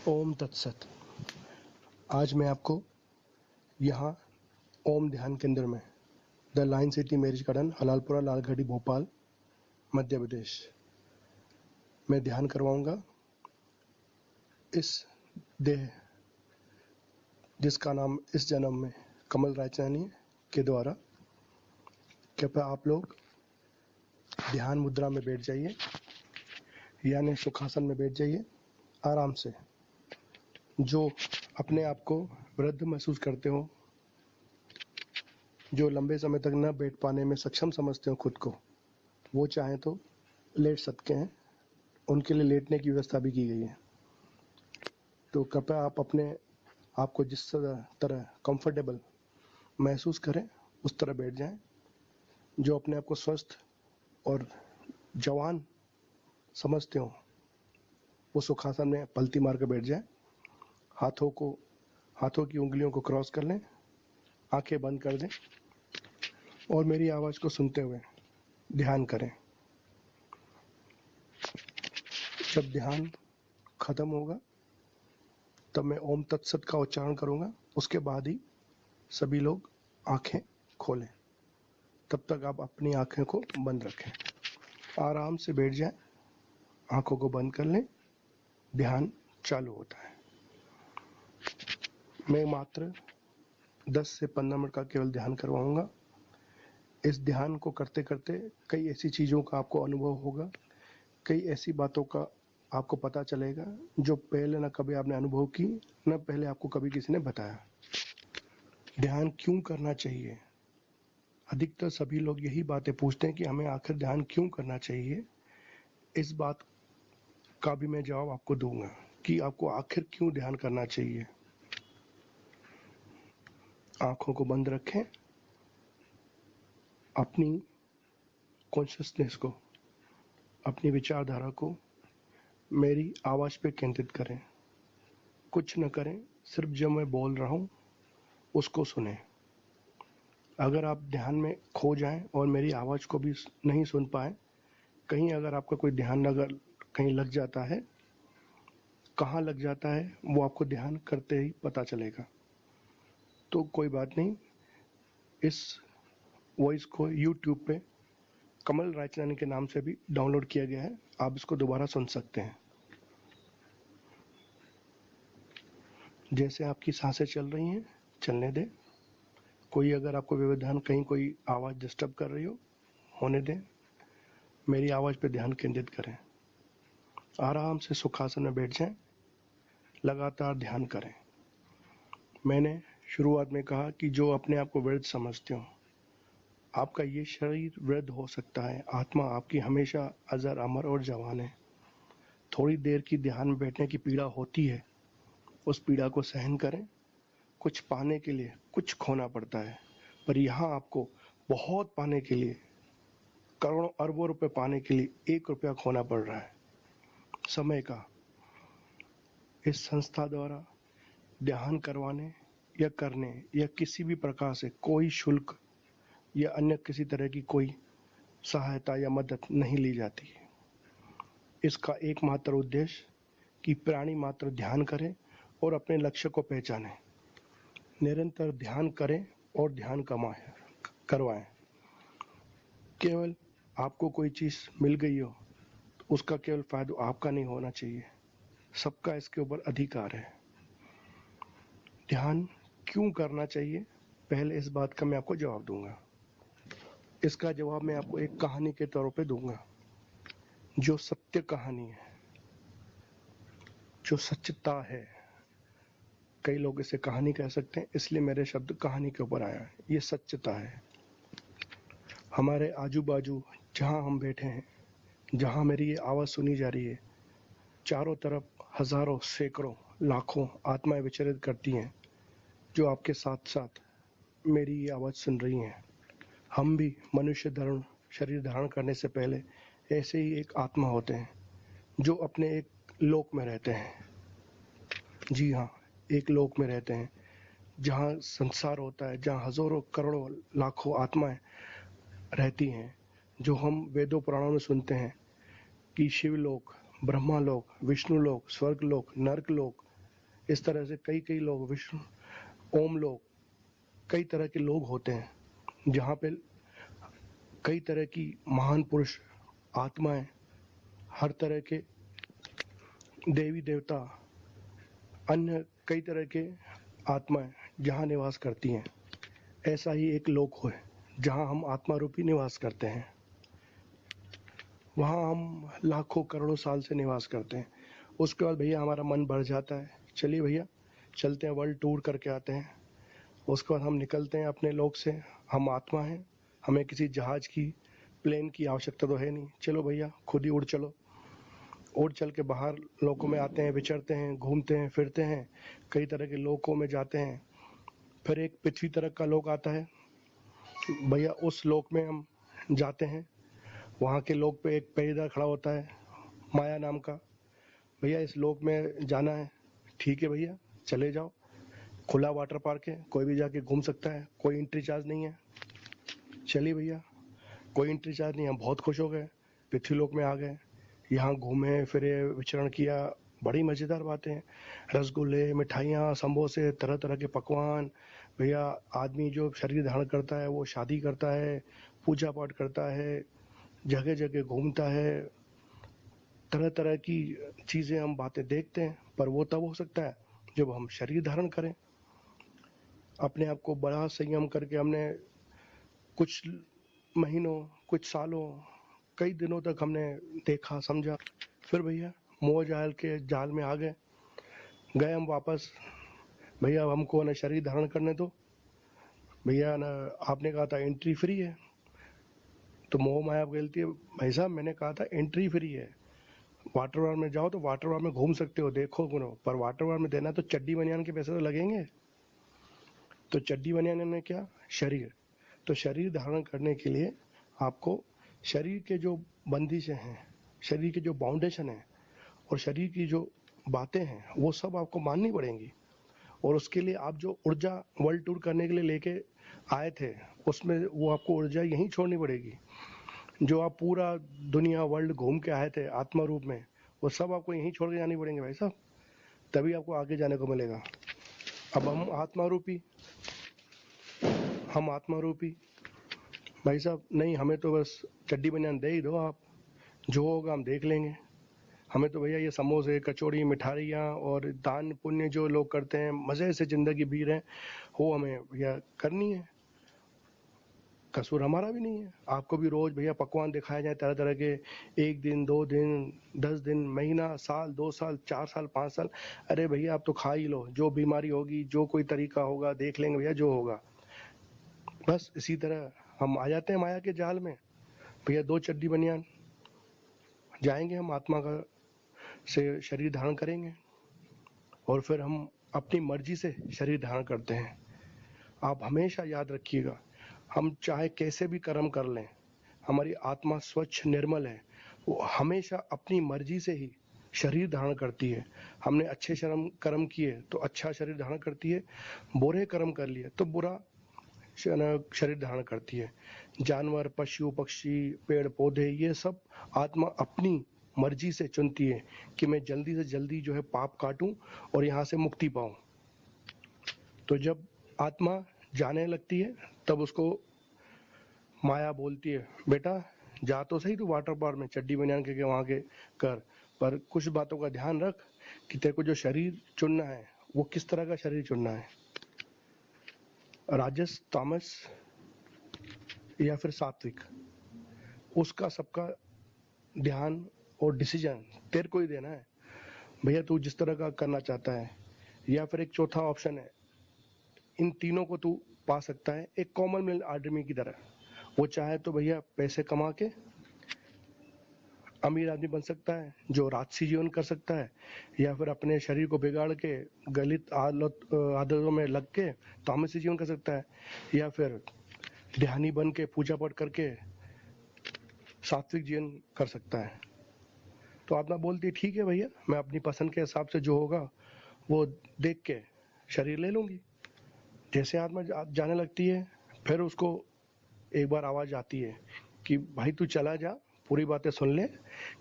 ओम तत्सत। आज मैं आपको यहाँ ओम ध्यान केंद्र में the line city marriage garden, Halalpura, Lalgarhi, Bhopal, Madhya Pradesh में ध्यान करवाऊंगा। इस देह जिसका नाम इस जन्म में कमल रायचंदानी के द्वारा, कृपया आप लोग ध्यान मुद्रा में बैठ जाइए, यानी सुखासन में बैठ जाइए आराम से। जो अपने आप को वृद्ध महसूस करते हो, जो लंबे समय तक न बैठ पाने में सक्षम समझते हो खुद को, वो चाहें तो लेट सकते हैं। उनके लिए लेटने की व्यवस्था भी की गई है। तो कृपया आप अपने आप को जिस तरह कंफर्टेबल महसूस करें उस तरह बैठ जाएं। जो अपने आप को स्वस्थ और जवान समझते हो वो सुखासन में पलटी मार कर बैठ जाएं। हाथों की उंगलियों को क्रॉस कर लें, आंखें बंद कर दें और मेरी आवाज को सुनते हुए ध्यान करें। जब ध्यान खत्म होगा तब मैं ओम तत्सत का उच्चारण करूंगा। उसके बाद ही सभी लोग आंखें खोलें। तब तक आप अपनी आंखें को बंद रखें, आराम से बैठ जाएं, आंखों को बंद कर लें। ध्यान चालू होता है। मैं मात्र 10 से 15 मिनट का केवल ध्यान करवाऊंगा। इस ध्यान को करते करते कई ऐसी चीज़ों का आपको अनुभव होगा, कई ऐसी बातों का आपको पता चलेगा जो पहले न कभी आपने अनुभव की, न पहले आपको कभी किसी ने बताया। ध्यान क्यों करना चाहिए? अधिकतर सभी लोग यही बातें पूछते हैं कि हमें आखिर ध्यान क्यों करना चाहिए। इस बात का भी मैं जवाब आपको दूंगा कि आपको आखिर क्यों ध्यान करना चाहिए। आंखों को बंद रखें, अपनी कॉन्शियसनेस को, अपनी विचारधारा को मेरी आवाज पे केंद्रित करें। कुछ न करें, सिर्फ जो मैं बोल रहा हूं उसको सुने। अगर आप ध्यान में खो जाएं और मेरी आवाज को भी नहीं सुन पाए, कहीं अगर आपका कोई ध्यान अगर कहीं लग जाता है, कहाँ लग जाता है वो आपको ध्यान करते ही पता चलेगा। तो कोई बात नहीं, इस वॉइस को YouTube पे कमल रायचंदानी के नाम से भी डाउनलोड किया गया है। आप इसको दोबारा सुन सकते हैं। जैसे आपकी सांसें चल रही हैं चलने दें। कोई अगर आपको व्यवधान, कहीं कोई आवाज डिस्टर्ब कर रही हो, होने दें। मेरी आवाज पे ध्यान केंद्रित करें। आराम से सुखासन में बैठ जाएं, लगातार ध्यान करें। मैंने शुरुआत में कहा कि जो अपने आप को वृद्ध समझते हो, आपका ये शरीर वृद्ध हो सकता है, आत्मा आपकी हमेशा अजर, अमर और जवान है। थोड़ी देर की ध्यान में बैठने की पीड़ा होती है, उस पीड़ा को सहन करें। कुछ पाने के लिए कुछ खोना पड़ता है, पर यहाँ आपको बहुत पाने के लिए, करोड़ों अरबों रुपए पाने के लिए 1 रुपया खोना पड़ रहा है, समय का। इस संस्था द्वारा ध्यान करवाने या करने या किसी भी प्रकार से कोई शुल्क या अन्य किसी तरह की कोई सहायता या मदद नहीं ली जाती। इसका एकमात्र उद्देश्य कि प्राणी मात्र ध्यान करें और अपने लक्ष्य को पहचानें। निरंतर ध्यान करें और ध्यान करवाएं। केवल आपको कोई चीज मिल गई हो तो उसका केवल फायदा आपका नहीं होना चाहिए, सबका इसके ऊपर अधिकार है। ध्यान क्यों करना चाहिए, पहले इस बात का मैं आपको जवाब दूंगा। इसका जवाब मैं आपको एक कहानी के तौर पे दूंगा, जो सत्य कहानी है, जो सच्चता है। कई लोग इसे कहानी कह सकते हैं, इसलिए मेरे शब्द कहानी के ऊपर आया है। ये सच्चता है। हमारे आजू बाजू जहां हम बैठे हैं, जहां मेरी ये आवाज सुनी जा रही है, चारों तरफ हजारों, सैकड़ों, लाखों आत्माएं विचरित करती हैं, जो आपके साथ साथ मेरी ये आवाज सुन रही हैं। हम भी मनुष्य शरीर धारण करने से पहले ऐसे ही एक आत्मा होते हैं, जो अपने एक लोक में रहते हैं। जी हाँ, एक लोक में रहते हैं जहाँ संसार होता है, जहाँ हजारों, करोड़ों, लाखों आत्माएं रहती हैं, जो हम वेदों पुराणों में सुनते हैं कि शिवलोक, ब्रह्मा लोक, विष्णु लोक, स्वर्ग लोक, नर्क लोक, इस तरह से कई कई लोग, विष्णु ओम लोग, कई तरह के लोग होते हैं जहाँ पे कई तरह की महान पुरुष आत्माएं, हर तरह के देवी देवता, अन्य कई तरह के आत्माएं जहाँ निवास करती हैं। ऐसा ही एक लोक है जहाँ हम आत्मा रूपी निवास करते हैं। वहाँ हम लाखों करोड़ों साल से निवास करते हैं। उसके बाद भैया हमारा मन बढ़ जाता है, चलिए भैया चलते हैं, वर्ल्ड टूर करके आते हैं। उसके बाद हम निकलते हैं अपने लोक से। हम आत्मा हैं, हमें किसी जहाज की, प्लेन की आवश्यकता तो है नहीं। चलो भैया खुद ही उड़ चलो। उड़ चल के बाहर लोकों में आते हैं, विचरते हैं, घूमते हैं, फिरते हैं, कई तरह के लोकों में जाते हैं। फिर एक पृथ्वी तरह का लोक आता है भैया, उस लोक में हम जाते हैं। वहाँ के लोक पे एक पहरेदार खड़ा होता है, माया नाम का। भैया इस लोक में जाना है, ठीक है भैया चले जाओ, खुला वाटर पार्क है, कोई भी जाके घूम सकता है, कोई एंट्री चार्ज नहीं है। चलिए भैया, कोई एंट्री चार्ज नहीं। हम बहुत खुश हो गए, पृथ्वी लोक में आ गए, यहाँ घूमे फिरे, विचरण किया, बड़ी मज़ेदार बातें, रसगुल्ले, मिठाइयाँ, समोसे, तरह तरह के पकवान। भैया आदमी जो शरीर धारण करता है वो शादी करता है, पूजा पाठ करता है, जगह जगह घूमता है, तरह तरह की चीज़ें हम बातें देखते हैं। पर वो तब हो सकता है जब हम शरीर धारण करें। अपने आप को बड़ा संयम करके हमने कुछ महीनों, कुछ सालों, कई दिनों तक हमने देखा, समझा। फिर भैया मोह जाल के जाल में आ गए हम वापस। भैया अब हमको ना शरीर धारण करने दो भैया, ना आपने कहा था एंट्री फ्री है। तो मोह माया बोलती है, भाई साहब मैंने कहा था एंट्री फ्री है, वाटर पार्क में जाओ तो वाटर पार्क में घूम सकते हो, देखो घूमो, पर वाटर पार्क में देना तो चड्डी बनियान के पैसे तो लगेंगे। तो चड्डी बनियान में क्या, शरीर। तो शरीर धारण करने के लिए आपको शरीर के जो बंदिशें हैं, शरीर के जो बाउंडेशन है और शरीर की जो बातें हैं वो सब आपको माननी पड़ेंगी। और उसके लिए आप जो ऊर्जा वर्ल्ड टूर करने के लिए लेके आए थे, उसमें वो आपको ऊर्जा यहीं छोड़नी पड़ेगी। जो आप पूरा दुनिया वर्ल्ड घूम के आए थे आत्मा रूप में, वो सब आपको यहीं छोड़ के जानी पड़ेंगे भाई साहब, तभी आपको आगे जाने को मिलेगा। अब हम आत्मा रूपी भाई साहब नहीं, हमें तो बस चड्डी बनियान दे ही दो आप, जो होगा हम देख लेंगे। हमें तो भैया ये समोसे, कचौड़ी, मिठाइयाँ और दान पुण्य जो लोग करते हैं, मज़े से ज़िंदगी जी रहे हैं, वो हमें भैया करनी है। कसूर हमारा भी नहीं है। आपको भी रोज़ भैया पकवान दिखाए जाए तरह तरह के, 1 दिन, 2 दिन, 10 दिन, महीना, साल, 2 साल, 4 साल, 5 साल। अरे भैया आप तो खा ही लो, जो बीमारी होगी, जो कोई तरीका होगा देख लेंगे भैया, जो होगा। बस इसी तरह हम आ जाते हैं माया के जाल में। भैया 2 चड्डी बनियान, जाएंगे हम आत्मा का से शरीर धारण करेंगे और फिर हम अपनी मर्जी से शरीर धारण करते हैं। आप हमेशा याद रखिएगा, हम चाहे कैसे भी कर्म कर लें, हमारी आत्मा स्वच्छ निर्मल है, वो हमेशा अपनी मर्जी से ही शरीर धारण करती है। हमने अच्छे कर्म किए तो अच्छा शरीर धारण करती है, बुरे कर्म कर लिए तो बुरा शरीर धारण करती है। जानवर, पशु पक्षी, पेड़ पौधे, ये सब आत्मा अपनी मर्जी से चुनती है कि मैं जल्दी से जल्दी जो है पाप काटूं और यहाँ से मुक्ति पाऊं। तो जब आत्मा जाने लगती है तब उसको माया बोलती है, बेटा जा तो सही तू वाटर पार्क में चड्डी बनियान के वहां के कर, पर कुछ बातों का ध्यान रख कि तेरे को जो शरीर चुनना है वो किस तरह का शरीर चुनना है, राजस, तामस या फिर सात्विक। उसका सबका ध्यान और डिसीजन तेरे को ही देना है भैया, तू जिस तरह का करना चाहता है। या फिर एक चौथा ऑप्शन है, इन तीनों को तू पा सकता है एक कॉमन मैन आदमी की तरह। वो चाहे तो भैया पैसे कमा के अमीर आदमी बन सकता है जो राजसी जीवन कर सकता है, या फिर अपने शरीर को बिगाड़ के गलत आदतों में लग के तामसी जीवन कर सकता है, या फिर ध्यानी बन के पूजा पाठ करके सात्विक जीवन कर सकता है। तो आत्मा बोलती है ठीक है भैया, मैं अपनी पसंद के हिसाब से जो होगा वो देख के शरीर ले लूंगी। जैसे आत्मा जाने लगती है फिर उसको एक बार आवाज आती है कि भाई तू चला जा, पूरी बातें सुन ले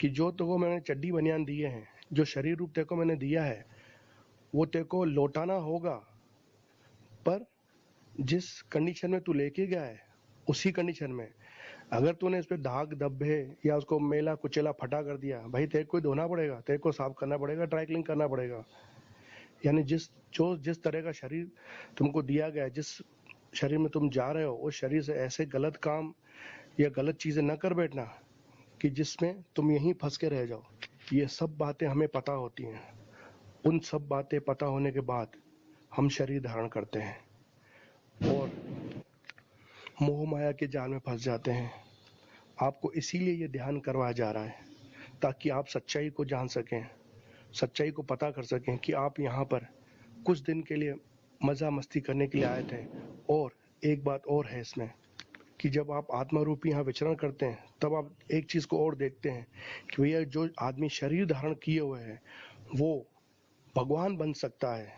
कि जो तुमको मैंने चड्डी बनियान दिए हैं, जो शरीर रूप तेरे को मैंने दिया है, वो तेरे को लौटाना होगा, पर जिस कंडीशन में तू लेके गया है उसी कंडीशन में। अगर तूने इस पे दाग धब्बे या उसको मेला कुचेला फटा कर दिया, भाई तेरे को धोना पड़ेगा, तेरे को साफ करना पड़ेगा, ड्राई क्लीन करना पड़ेगा। यानी जिस तरह का शरीर तुमको दिया गया है, जिस शरीर में तुम जा रहे हो, उस शरीर से ऐसे गलत काम या गलत चीजें न कर बैठना कि जिसमें तुम यहीं फंस के रह जाओ। ये सब बातें हमें पता होती हैं। उन सब बातें पता होने के बाद हम शरीर धारण करते हैं और मोह माया के जाल में फंस जाते हैं। आपको इसीलिए ये ध्यान करवाया जा रहा है, ताकि आप सच्चाई को जान सकें, सच्चाई को पता कर सकें कि आप यहाँ पर कुछ दिन के लिए मजा मस्ती करने के लिए आए थे। और एक बात और है इसमें कि जब आप आत्मा रूपी यहाँ विचरण करते हैं, तब आप एक चीज को और देखते हैं कि भैया जो आदमी शरीर धारण किए हुए है वो भगवान बन सकता है,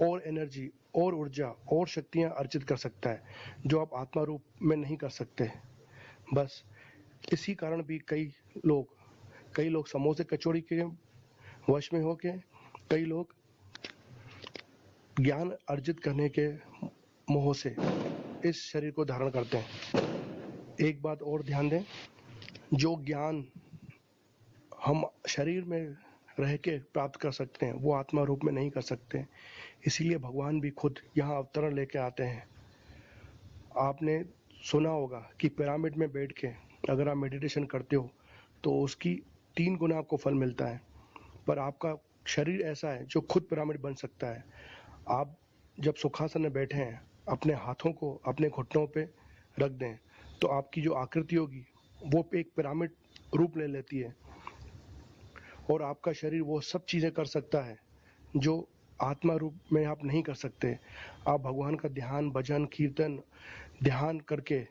और एनर्जी और ऊर्जा और शक्तियां अर्जित कर सकता है, जो आप आत्मा रूप में नहीं कर सकते। बस इसी कारण भी कई लोग समोसे कचौड़ी के वश में होके, कई लोग ज्ञान अर्जित करने के मोह से इस शरीर को धारण करते हैं। एक बात और ध्यान दें, जो ज्ञान हम शरीर में रह के प्राप्त कर सकते हैं वो आत्मा रूप में नहीं कर सकते। इसीलिए भगवान भी खुद यहाँ अवतरण लेके आते हैं। आपने सुना होगा कि पिरामिड में बैठ के अगर आप मेडिटेशन करते हो तो उसकी 3 गुना आपको फल मिलता है, पर आपका शरीर ऐसा है जो खुद पिरामिड बन सकता है। आप जब सुखासन में बैठे हैं, अपने हाथों को अपने घुटनों पे रख दें तो आपकी जो आकृति होगी वो एक पिरामिड रूप ले लेती है, और आपका शरीर वो सब चीजें कर सकता है जो आत्मा रूप में आप नहीं कर सकते। आप भगवान का ध्यान, भजन, कीर्तन, ध्यान करके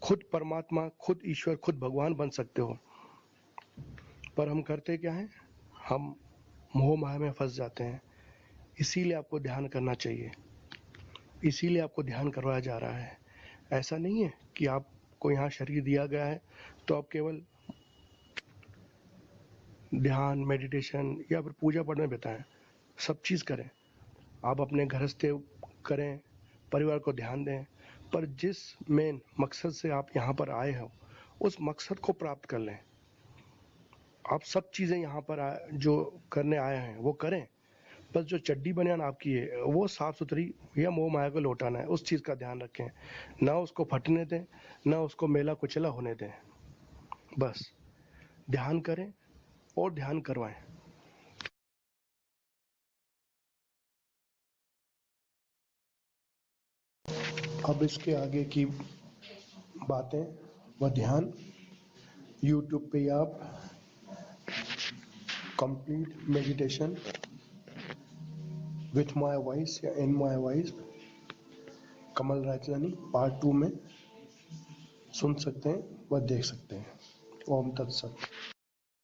खुद परमात्मा, खुद ईश्वर, खुद भगवान बन सकते हो। पर हम करते क्या है, हम मोह माया में फंस जाते हैं। इसीलिए आपको ध्यान करना चाहिए, इसीलिए आपको ध्यान करवाया जा रहा है। ऐसा नहीं है कि आपको यहाँ शरीर दिया गया है तो आप केवल ध्यान, मेडिटेशन या फिर पूजा पाठ में बिताएं। सब चीज़ करें, आप अपने गृहस्थ करें, परिवार को ध्यान दें, पर जिस मेन मकसद से आप यहाँ पर आए हो उस मकसद को प्राप्त कर लें। आप सब चीज़ें यहाँ पर जो करने आए हैं वो करें, बस जो चड्डी बनियान आपकी है वो साफ सुथरी या मोह माया को लौटाना है, उस चीज़ का ध्यान रखें। ना उसको फटने दें, ना उसको मेला कुचला होने दें। बस ध्यान करें और ध्यान करवाएं। अब इसके आगे की बातें व ध्यान YouTube पे आप complete meditation with my voice या in my voice Kamal Rajlani part 2 में सुन सकते हैं व देख सकते हैं। ओम तत्सत।